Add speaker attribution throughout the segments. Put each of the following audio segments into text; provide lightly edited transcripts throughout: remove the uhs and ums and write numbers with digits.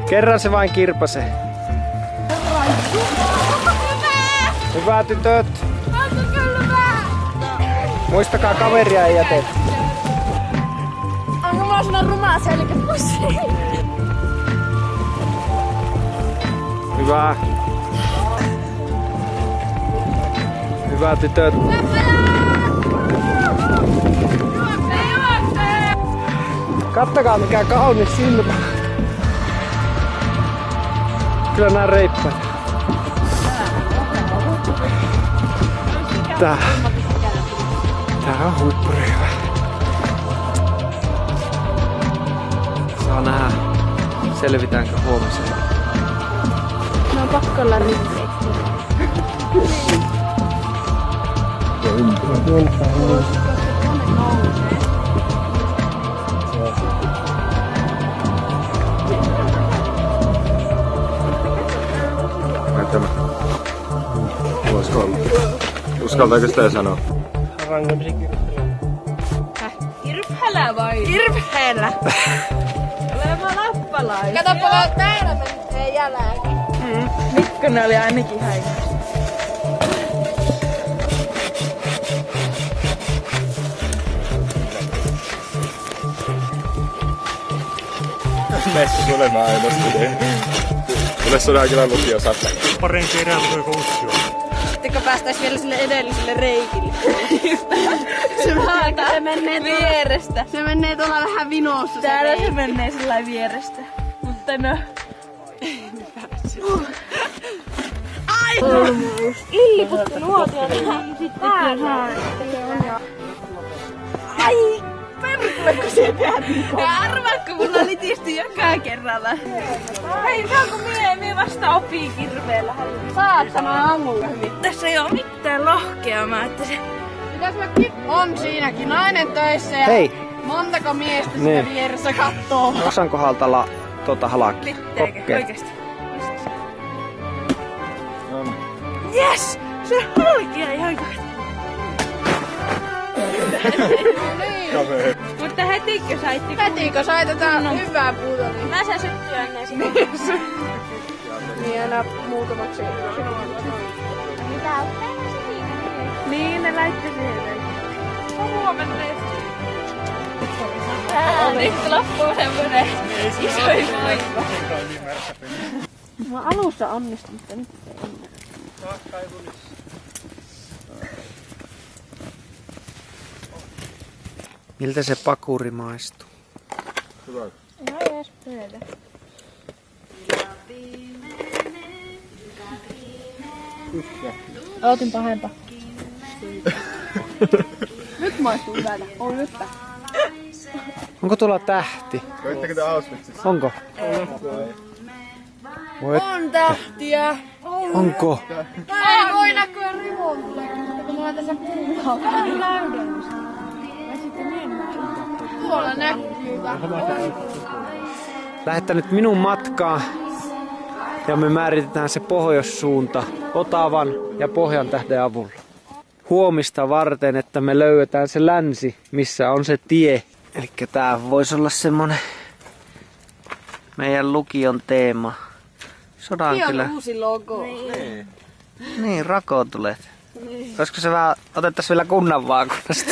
Speaker 1: Kerran se vain kirpasee. Hyvä tytöt! Muistakaa, kaveria ei jätetä.
Speaker 2: Onko mulla sellainen ruma selkäpussi?
Speaker 1: Hyvä. Hyvä tytöt. Kattokaa mikä kaunis silmä. Kyllä nää reippaat. Tää on huippuryhmä. Saa nähdä, selvitäänkö huomiseen.
Speaker 2: No on pakko olla rippeet.
Speaker 3: Tämä. Voisiko olla? Uskaltaako sitä sanoa?
Speaker 2: Irphälä vai? Irphälä! Olema lappalainen. Katoppa vaan täällä menee jälääkin. Mikkonen oli ainakin häikäistä.
Speaker 3: Messi sulle mä ainoastaan. Mulle sodaa kyllä lukio saattaa.
Speaker 4: Parempi erää kuin uskio.
Speaker 2: Sitten päästäis vielä sille edelliselle reikille. Se menee vierestä. Se menee tuolla vähän vinossa. Täällä se menee sillä vierestä. Mutta no. Ai! Lilliputtu nuotio niin sit täällä. Ai! Perkele kun se päätin. Ja arvaatko mulla oli tietysti joka kerralla. Hei saanko mie vasta opii kirveellä? Saat sanoa aamulla hyvin. Tässä ei oo mitään lohkeamaa, että se... Mitäs mäkin? On siinäkin nainen töissä ja
Speaker 1: Hei.
Speaker 2: montako miestä siinä vieressä kattoo.
Speaker 1: Osan kohdalta halakki.
Speaker 2: Litteekö? Oikeesti. Yes! Se halkia ihan kohta. Mutta hetikö saitte? Hetikö saitetaan hyvää puuta? Niin. Mä saan syttyä ennen sinne. Niin enää muutamaksi. Mitä ottaa siinä? Niin ne laitte siihen. Huomenna nyt loppuu semmonen isoin voima. Mä alussa onnistun, mutta nyt ei onnistun.
Speaker 1: Miltä se pakuri maistuu?
Speaker 3: Hyvä.
Speaker 2: Ihan jees pöydä. Ootin pahempaa. Nyt maistuu hyvältä. On nyttä.
Speaker 1: Onko tuolla tähti?
Speaker 3: Koitteko te Auschwitzissa?
Speaker 1: Onko?
Speaker 2: On tähtiä.
Speaker 1: Onko?
Speaker 2: Ei voi näkyä rivon tulee, kun mulla on tässä puuta. Tää on läydellistä. Ja sitten tuolla näkyy vähän.
Speaker 1: Lähetä nyt minun matkaan ja me määritetään se pohjoissuunta Otavan ja Pohjantähden avulla. Huomista varten, että me löydetään se länsi, missä on se tie. Elikkä tää voisi olla semmonen meidän lukion teema. Sodan kyllä.
Speaker 2: On uusi logo.
Speaker 1: Niin, rakotulet. Niin. Olisiko se vähän, otettaisiin vielä kunnanvaakunnasta?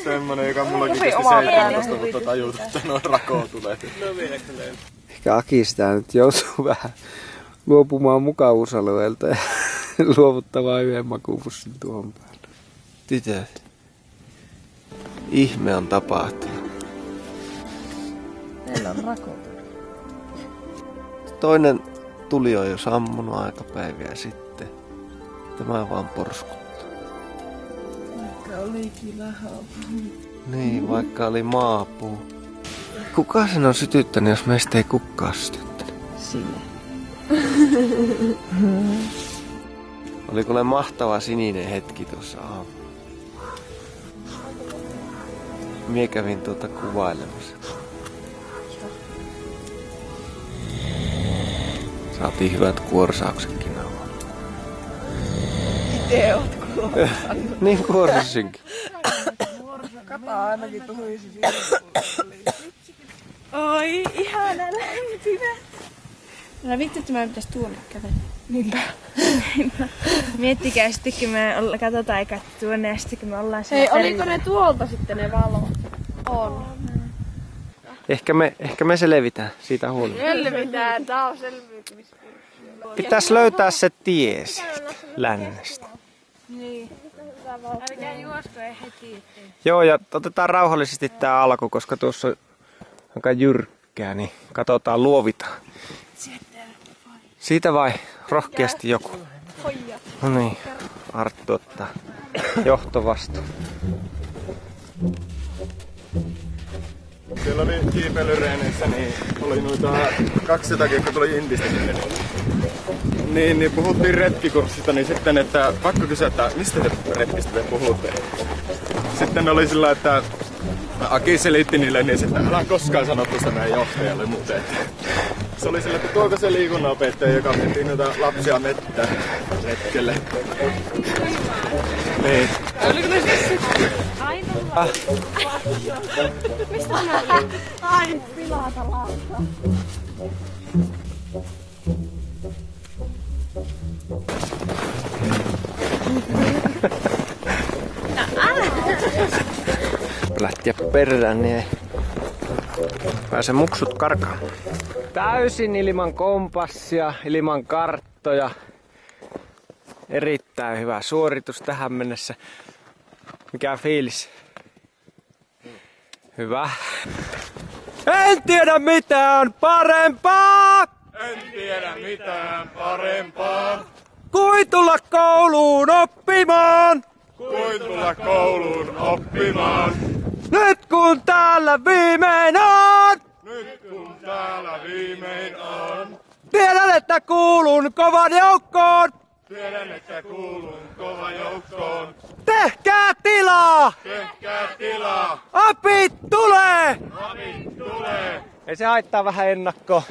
Speaker 3: Semmonen, joka mullakin kesti 17, mutta tajuut, että ne on rakotulet. No vieläkö ne?
Speaker 1: Ehkä Aki sitä nyt joutuu vähän luopumaan mukavuusalueelta ja luovuttamaan yhden makuupussin tuohon päälle. Tytöt, ihme on tapahtunut.
Speaker 2: Meillä on rakotulet.
Speaker 1: Toinen tuli on jo sammunut aikapäiviä sitten. Tämä vaan porskuttaa.
Speaker 2: Vaikka olikin lahapuu.
Speaker 1: Niin, vaikka oli maapuu. Kuka sen on sytyttänyt, jos meistä ei kukaan sytyttänyt?
Speaker 2: Sinne.
Speaker 1: Oli kuule mahtava sininen hetki tuossa aamulla. Mie kävin kuvailemassa. Saatiin hyvät kuorsauksetkin aivan.
Speaker 2: Itse oot kuorsannut.
Speaker 1: Niin kuorsasinkin.
Speaker 2: Kata ainakin tuhuisi siihen. Oi, ihana lämpimä. No vittu, että mä pitäis tuonne kävellä. Niinpä. Miettikää sitten, kun me katsotaan eikä tuonne ja sitten kun me ollaan siellä. Hei, oliko ne tuolta sitten ne valot? On.
Speaker 1: Ehkä me selvitään siitä huolimatta.
Speaker 2: Selvitään, tää on selviytymiskurssi.
Speaker 1: Pitäis löytää se ties lännestä.
Speaker 2: Niin. Älkää juosko, ei heti.
Speaker 1: Joo, ja otetaan rauhallisesti tää alku, koska tuossa on aika jyrkkää, niin katsotaan, luovitaan. Siitä vai? Rohkeasti joku. No niin, Arttu ottaa johtovastuun.
Speaker 3: Siellä oli kiipeilyreenissä, niin oli noita 200, jotka tuli Intistä. Niin puhuttiin retkikurssista, niin sitten, että pakko kysyä, että mistä te retkistä te puhutte? Sitten oli sillä, että Aki selitti niille, niin sitten älä koskaan sano tuosta meidän johtajalle muuten. Se oli sillä, että tuoko se liikunnanopettaja, joka piti noita lapsia mettään retkelle. Niin.
Speaker 2: Oliko ne siis aivan mistä mä olin? Ai, pilata lauta.
Speaker 1: Lähtiä perään, niin ei pääse muksut karkaan. Täysin ilman kompassia, ilman karttoja. Erittäin hyvä suoritus tähän mennessä. Mikä fiilis? Hyvä. En tiedä mitään parempaa!
Speaker 3: En tiedä mitään parempaa
Speaker 1: Kuin tulla kouluun oppimaan!
Speaker 3: kuin tulla kouluun oppimaan.
Speaker 1: Nyt kun täällä viimein on!
Speaker 3: Nyt kun täällä viimein on.
Speaker 1: Tiedän, että kuulun kovan joukkoon!
Speaker 3: Tiedän, että kuulun kova joukkoon.
Speaker 1: Tehkää tilaa!
Speaker 3: Tehkää tilaa.
Speaker 1: Apit tulee!
Speaker 3: Apit tulee.
Speaker 1: Ei se haittaa vähän ennakkoa.